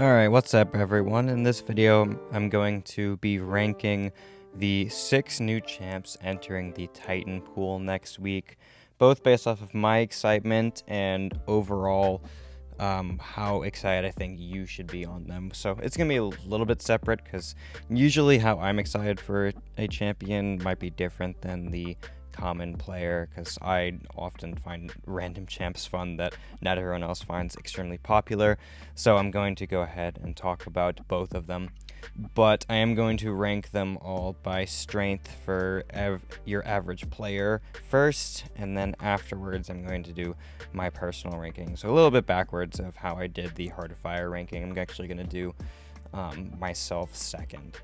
Alright, what's up everyone? In this video, I'm going to be ranking the 6 new champs entering the Titan pool next week, both based off of my excitement and overall how excited I think you should be on them. So it's going to be a little bit separate because usually how I'm excited for a champion might be different than the common player, because I often find random champs fun that not everyone else finds extremely popular. So I'm going to go ahead and talk about both of them, but I am going to rank them all by strength for your average player first, and then afterwards I'm going to do my personal ranking. So a little bit backwards of how I did the Heart of Fire ranking. I'm actually going to do myself second.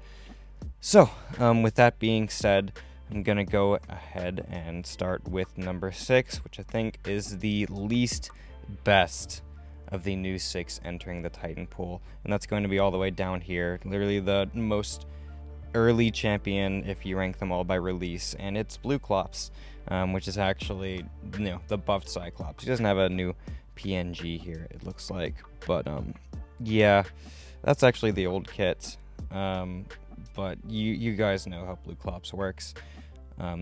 So with that being said, I'm going to go ahead and start with number 6, which I think is the least best of the new 6 entering the Titan pool. And that's going to be all the way down here, literally the most early champion if you rank them all by release. And it's Blue Clops, which is actually, the buffed Cyclops. He doesn't have a new PNG here, it looks like. But, yeah, that's actually the old kit. But you guys know how Blue Clops works.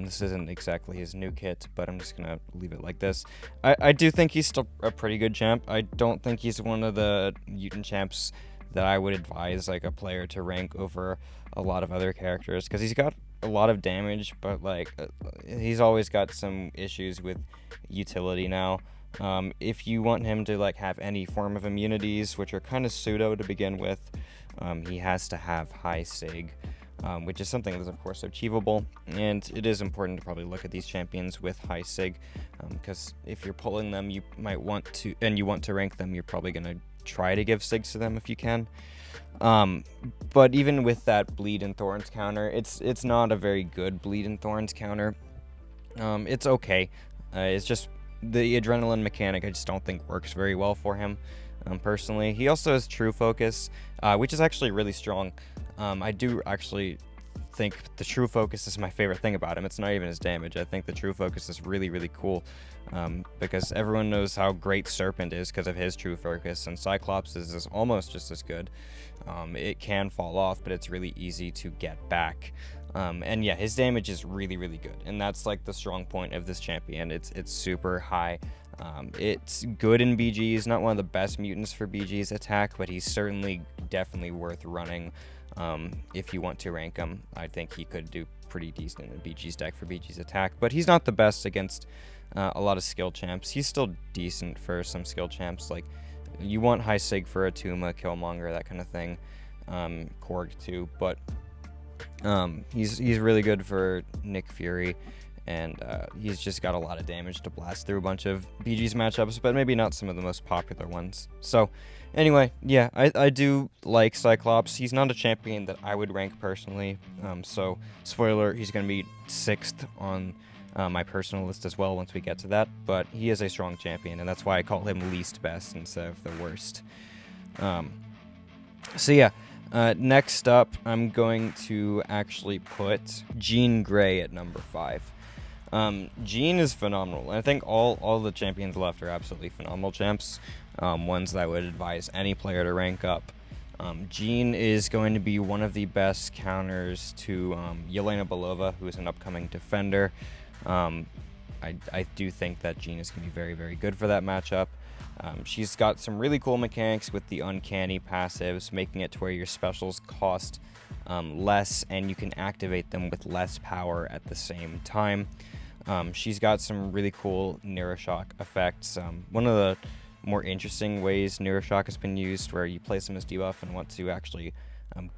This isn't exactly his new kit, but I'm just going to leave it like this. I do think he's still a pretty good champ. I don't think he's one of the mutant champs that I would advise like a player to rank over a lot of other characters, because he's got a lot of damage, but he's always got some issues with utility now. If you want him to have any form of immunities, which are kind of pseudo to begin with, he has to have high sig. Which is something that's of course achievable, and it is important to probably look at these champions with high sig, because if you're pulling them, you might want to, and you want to rank them, you're probably going to try to give sigs to them if you can. But even with that Bleed and Thorns counter, it's not a very good Bleed and Thorns counter. It's okay. It's just the adrenaline mechanic I just don't think works very well for him. Personally, he also has True Focus, which is actually really strong. I do actually think the True Focus is my favorite thing about him. It's not even his damage. I think the True Focus is really, really cool, because everyone knows how great Serpent is because of his True Focus, and Cyclops is almost just as good. It can fall off, but it's really easy to get back. And yeah, his damage is really, really good, and that's like the strong point of this champion. It's super high. It's good in BGs, not one of the best mutants for BG's attack, but he's certainly definitely worth running. If you want to rank him, I think he could do pretty decent in BG's deck for BG's attack, but he's not the best against a lot of skill champs. He's still decent for some skill champs, like you want high sig for a Tuma, Killmonger, that kind of thing, Korg too, but he's really good for Nick Fury, and he's just got a lot of damage to blast through a bunch of BG's matchups, but maybe not some of the most popular ones. So anyway, yeah, I do like Cyclops. He's not a champion that I would rank personally, so spoiler, he's going to be 6th on my personal list as well once we get to that, but he is a strong champion, and that's why I call him least best instead of the worst. So yeah, next up, I'm going to actually put Jean Grey at number 5. Jean is phenomenal, and I think all the champions left are absolutely phenomenal champs, ones that I would advise any player to rank up. Jean is going to be one of the best counters to Yolena Belova, who is an upcoming defender. I do think that Jean is going to be very, very good for that matchup. She's got some really cool mechanics with the uncanny passives, making it to where your specials cost less, and you can activate them with less power at the same time. She's got some really cool Neuroshock effects. One of the more interesting ways Neuroshock has been used, where you place them as debuff and want to actually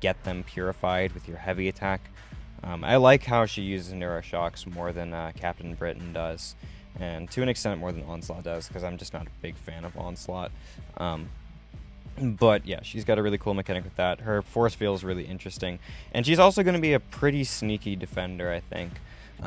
get them purified with your heavy attack. I like how she uses Neuroshocks more than Captain Britain does, and to an extent more than Onslaught does, because I'm just not a big fan of Onslaught. But yeah, she's got a really cool mechanic with that. Her force field is really interesting, and she's also going to be a pretty sneaky defender, I think,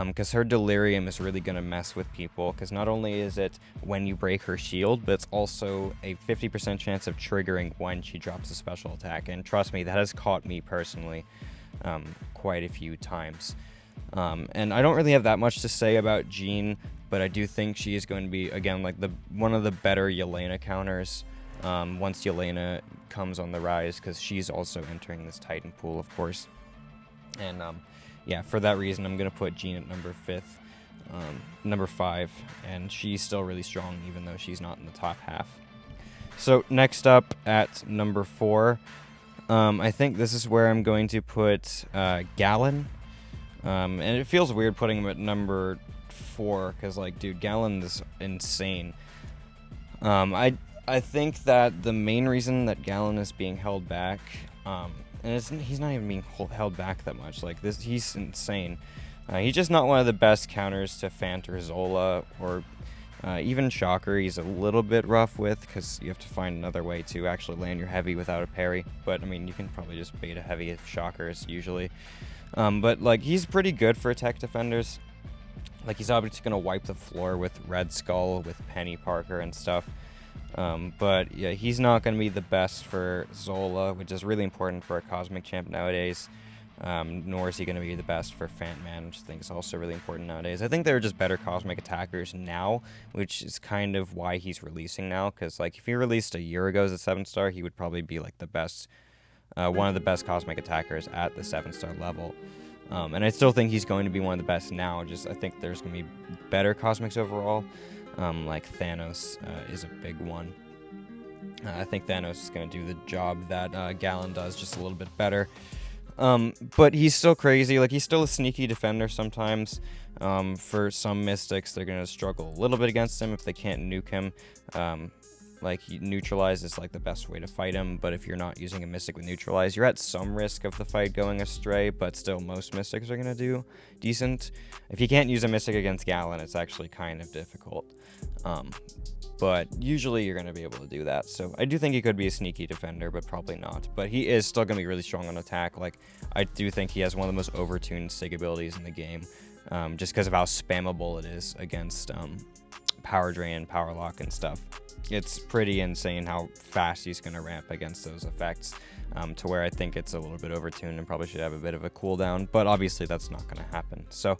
because her Delirium is really going to mess with people, because not only is it when you break her shield, but it's also a 50% chance of triggering when she drops a special attack, and trust me, that has caught me personally quite a few times. And I don't really have that much to say about Jean, but I do think she is going to be, again, like one of the better Yelena counters. once Yolena comes on the rise, because she's also entering this Titan pool, of course. And yeah, for that reason, I'm going to put Jean at number 5, and she's still really strong, even though she's not in the top half. So next up at number 4, I think this is where I'm going to put Gallon. And it feels weird putting him at number 4, because, like, dude, Gallon is insane. I think that the main reason that Gallon is being held back, and he's not even being held back that much. Like, he's insane. He's just not one of the best counters to Fant or Zola, or even Shocker. He's a little bit rough with, because you have to find another way to actually land your heavy without a parry. But, I mean, you can probably just bait a heavy with Shockers, usually. But, like, he's pretty good for tech defenders. Like, he's obviously going to wipe the floor with Red Skull, with Penny Parker and stuff. But, yeah, he's not going to be the best for Zola, which is really important for a Cosmic Champ nowadays. Nor is he going to be the best for Fant Man, which I think is also really important nowadays. I think they're just better Cosmic attackers now, which is kind of why he's releasing now. Because, like, if he released a year ago as a 7-star, he would probably be, like, the best, one of the best Cosmic attackers at the 7-star level. And I still think he's going to be one of the best now. Just, I think there's going to be better Cosmics overall. Like Thanos is a big one. I think Thanos is going to do the job that Gallon does, just a little bit better. But he's still crazy. Like, he's still a sneaky defender sometimes. For some Mystics, they're going to struggle a little bit against him if they can't nuke him. Like, Neutralize is, like, the best way to fight him, but if you're not using a Mystic with Neutralize, you're at some risk of the fight going astray, but still, most Mystics are going to do decent. If you can't use a Mystic against Gallon, it's actually kind of difficult. But usually you're going to be able to do that, so I do think he could be a sneaky defender, but probably not. But he is still going to be really strong on attack. Like, I do think he has one of the most overtuned Sig abilities in the game, just because of how spammable it is against Power Drain, Power Lock, and stuff. It's pretty insane how fast he's going to ramp against those effects, to where I think it's a little bit overtuned and probably should have a bit of a cooldown, but obviously that's not going to happen. So,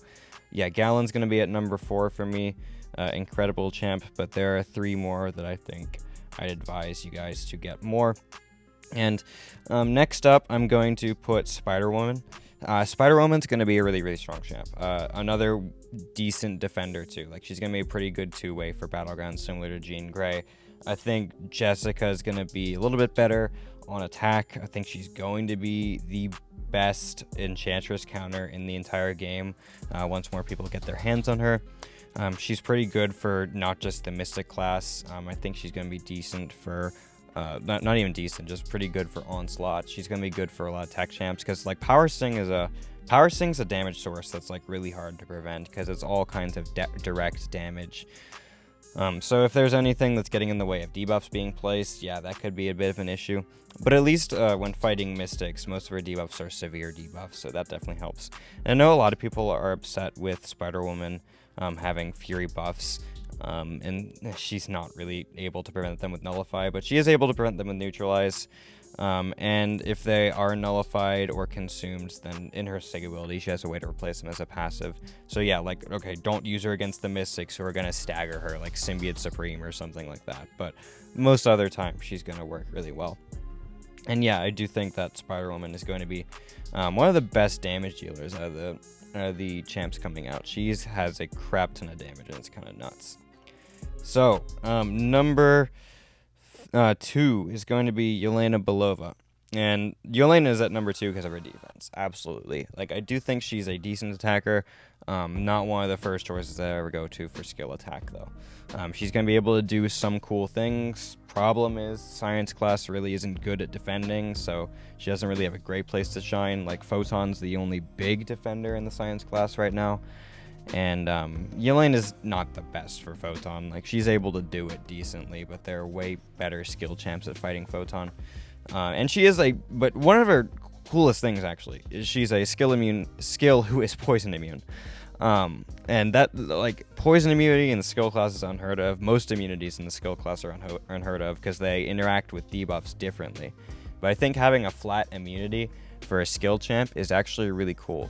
yeah, Gallon's going to be at number 4 for me. Incredible champ, but there are 3 more that I think I'd advise you guys to get more. And next up, I'm going to put Spiderwoman. Spiderwoman's going to be a really, really strong champ. Another decent defender, too. Like, she's going to be a pretty good 2-way for Battlegrounds, similar to Jean Grey. I think Jessica is going to be a little bit better on attack. I think she's going to be the best Enchantress counter in the entire game once more people get their hands on her. She's pretty good for not just the Mystic class. I think she's going to be decent for, not even decent, just pretty good for Onslaught. She's going to be good for a lot of tech champs, because, like, Power Sting's a damage source that's, like, really hard to prevent, because it's all kinds of direct damage. So if there's anything that's getting in the way of debuffs being placed, yeah, that could be a bit of an issue. But at least when fighting Mystics, most of her debuffs are severe debuffs, so that definitely helps. And I know a lot of people are upset with Spider-Woman having Fury buffs, and she's not really able to prevent them with Nullify, but she is able to prevent them with Neutralize. And if they are nullified or consumed, then in her Sig ability, she has a way to replace them as a passive. So yeah, like, okay, don't use her against the Mystics who are going to stagger her, like Symbiote Supreme or something like that. But most other times, she's going to work really well. And yeah, I do think that Spider-Woman is going to be one of the best damage dealers out of the champs coming out. She has a crap ton of damage, and it's kind of nuts. So, number 2 is going to be Yolena Belova. And Yolena is at number 2 because of her defense. Absolutely. Like, I do think she's a decent attacker. Not one of the first choices that I ever go to for skill attack, though. She's going to be able to do some cool things. Problem is, Science class really isn't good at defending, so she doesn't really have a great place to shine. Like, Photon's the only big defender in the Science class right now. And Yolena's not the best for Photon. Like, she's able to do it decently, but there are way better skill champs at fighting Photon. And she is but one of her coolest things, actually, is she's a skill who is poison immune. And that, like, poison immunity in the skill class is unheard of. Most immunities in the skill class are unheard of because they interact with debuffs differently. But I think having a flat immunity for a skill champ is actually really cool,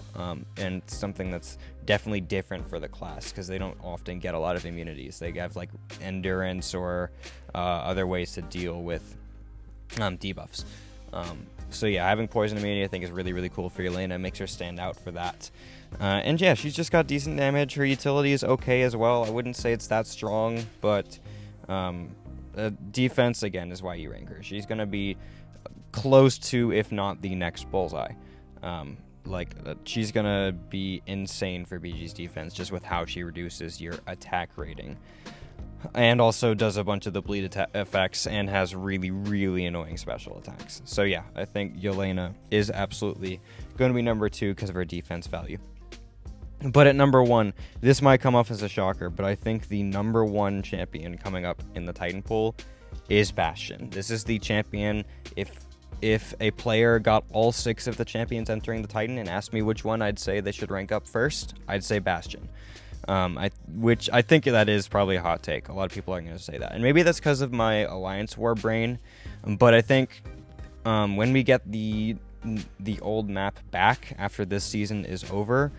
and something that's definitely different for the class, because they don't often get a lot of immunities. They have like endurance or other ways to deal with debuffs. So yeah, having poison immunity I think is really, really cool for Yolena. It makes her stand out for that. And yeah, she's just got decent damage. Her utility is okay as well. I wouldn't say it's that strong, but defense, again, is why you rank her. She's going to be close to, if not the next Bullseye. She's going to be insane for BG's defense, just with how she reduces your attack rating. And also does a bunch of the bleed effects and has really, really annoying special attacks. So yeah, I think Yolena is absolutely going to be number 2 because of her defense value. But at number 1, this might come off as a shocker, but I think the number 1 champion coming up in the Titan pool is Bastion. This is the champion. If a player got all 6 of the champions entering the Titan and asked me which one I'd say they should rank up first, I'd say Bastion. Which I think that is probably a hot take. A lot of people are going to say that. And maybe that's because of my Alliance War brain. But I think when we get the old map back after this season is over,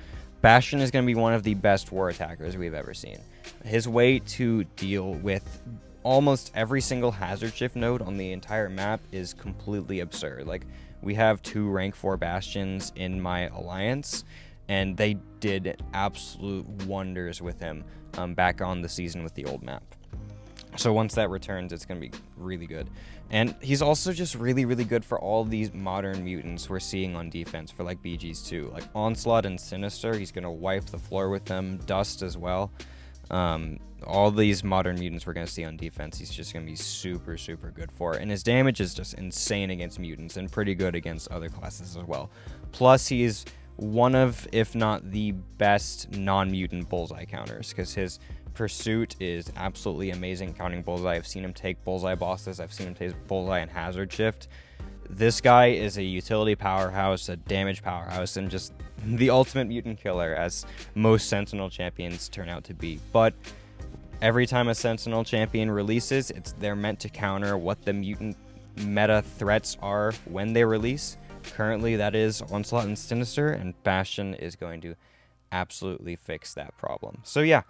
Bastion is going to be one of the best war attackers we've ever seen. His way to deal with almost every single hazard shift node on the entire map is completely absurd. Like, we have 2 rank 4 Bastions in my Alliance, and they did absolute wonders with him back on the season with the old map. So once that returns, it's going to be really good. And he's also just really, really good for all these modern mutants we're seeing on defense for like BGs too. Like Onslaught and Sinister, he's going to wipe the floor with them. Dust as well. All these modern mutants we're going to see on defense, he's just going to be super, super good for. And his damage is just insane against mutants and pretty good against other classes as well. Plus, he's one of, if not the best non-mutant bullseye counters, because his pursuit is absolutely amazing counting bullseye. I've seen him take bullseye bosses. I've seen him take bullseye and hazard shift. This guy is a utility powerhouse, a damage powerhouse, and just the ultimate mutant killer, as most Sentinel champions turn out to be. But every time a Sentinel champion releases, they're meant to counter what the mutant meta threats are when they release. Currently, that is Onslaught and Sinister, and Bastion is going to absolutely fix that problem. So yeah,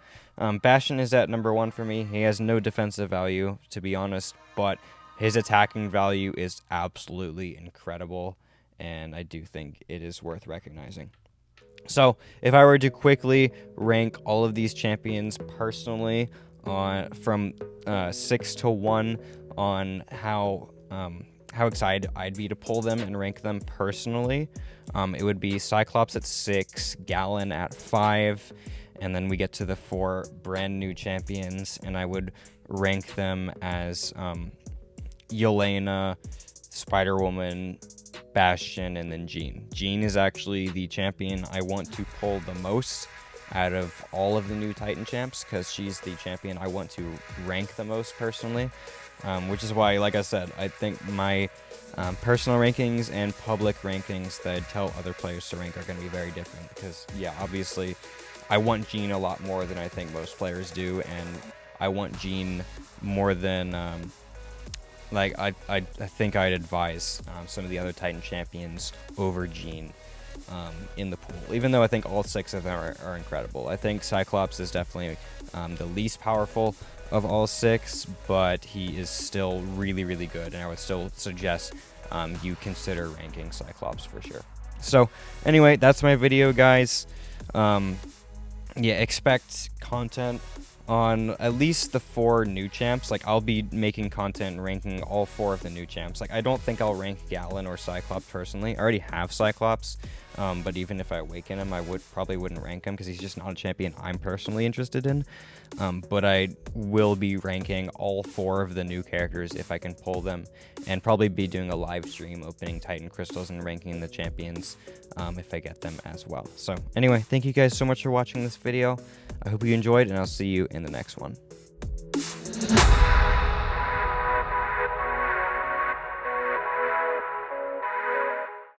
Bastion is at number 1 for me. He has no defensive value, to be honest, but his attacking value is absolutely incredible, and I do think it is worth recognizing. So if I were to quickly rank all of these champions personally from 6 to 1 on how excited I'd be to pull them and rank them personally, it would be Cyclops at 6, Gallon at 5, and then we get to the 4 brand new champions, and I would rank them as Yolena, Spiderwoman, Bastion, and then Jean. Jean is actually the champion I want to pull the most out of all of the new Titan champs, because she's the champion I want to rank the most personally. Which is why, like I said, I think my personal rankings and public rankings that I tell other players to rank are going to be very different. Because, yeah, obviously, I want Jean a lot more than I think most players do, and I want Jean more than, I think I'd advise some of the other Titan champions over Jean in the pool, even though I think all 6 of them are incredible. I think Cyclops is definitely the least powerful of all 6, but he is still really, really good, and I would still suggest you consider ranking Cyclops for sure. So anyway, that's my video, guys. Yeah, expect content on at least the 4 new champs. Like, I'll be making content and ranking all 4 of the new champs. Like, I don't think I'll rank Gallon or Cyclops personally. I already have Cyclops, but even if I awaken him, I probably wouldn't rank him because he's just not a champion I'm personally interested in. But I will be ranking all 4 of the new characters if I can pull them, and probably be doing a live stream opening Titan crystals and ranking the champions if I get them as well. So anyway, thank you guys so much for watching this video. I hope you enjoyed, and I'll see you in the next one.